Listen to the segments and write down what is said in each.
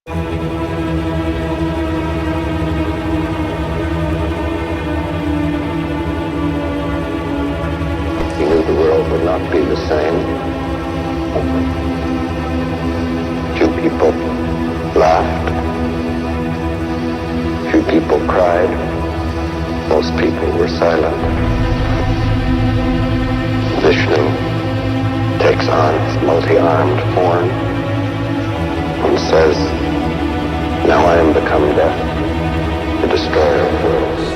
He knew the world would not be the same. Few people laughed. Few people cried. Most people were silent. Vishnu takes on his multi-armed form and says, "Now I am become death, the destroyer of worlds."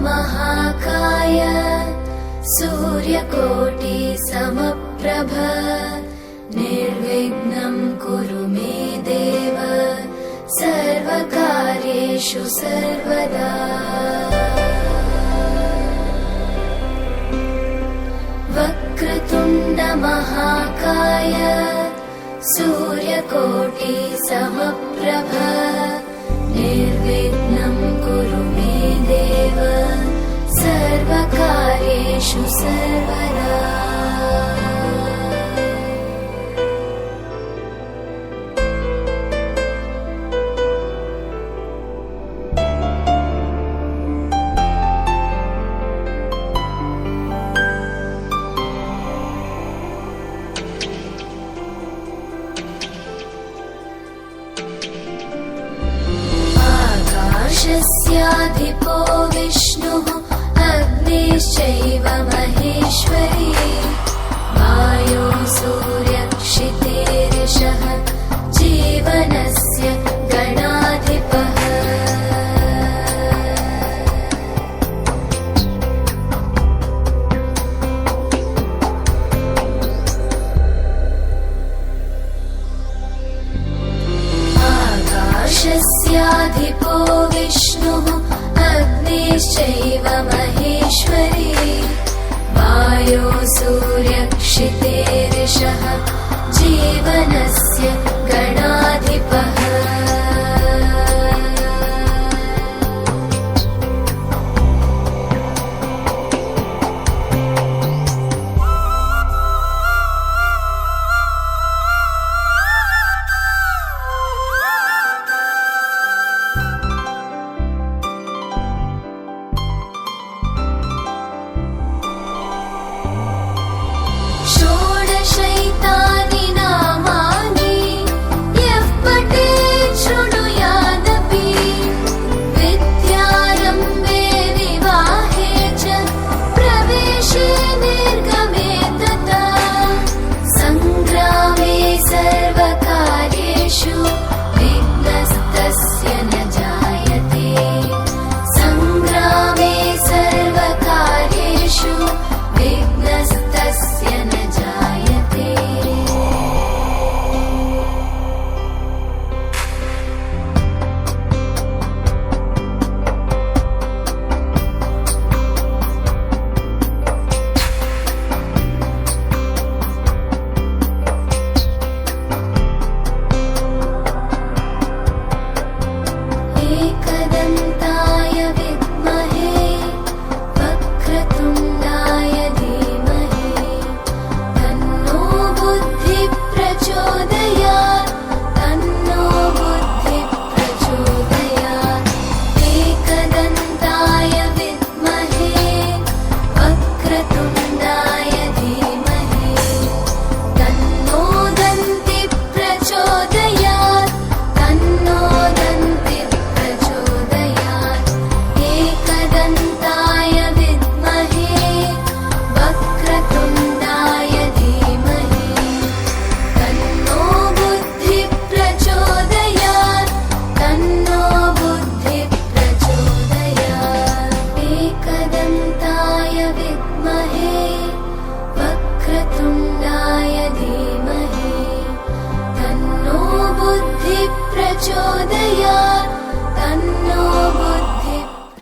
महाकाय सूर्यकोटि समप्रभ निर्विघ्नं कुरु मे देव सर्वकार्येषु सर्वदा। वक्रतुण्ड महाकाय सूर्यकोटि समप्रभ निर्विघ्नं कुरु मे देव सर्वकार्येषु सर्वदा। आकाशस्याधिपो विष्णुः अग्निश्चैव महेश्वरी वायो सूर्यक्षितेरिषः जीवनस्य गणाधिपः। आकाशस्याधिपो विष्णुः अग्निश्चैव महेश्वरी वायो सूर्यक्षितेरिषः जीवनस्य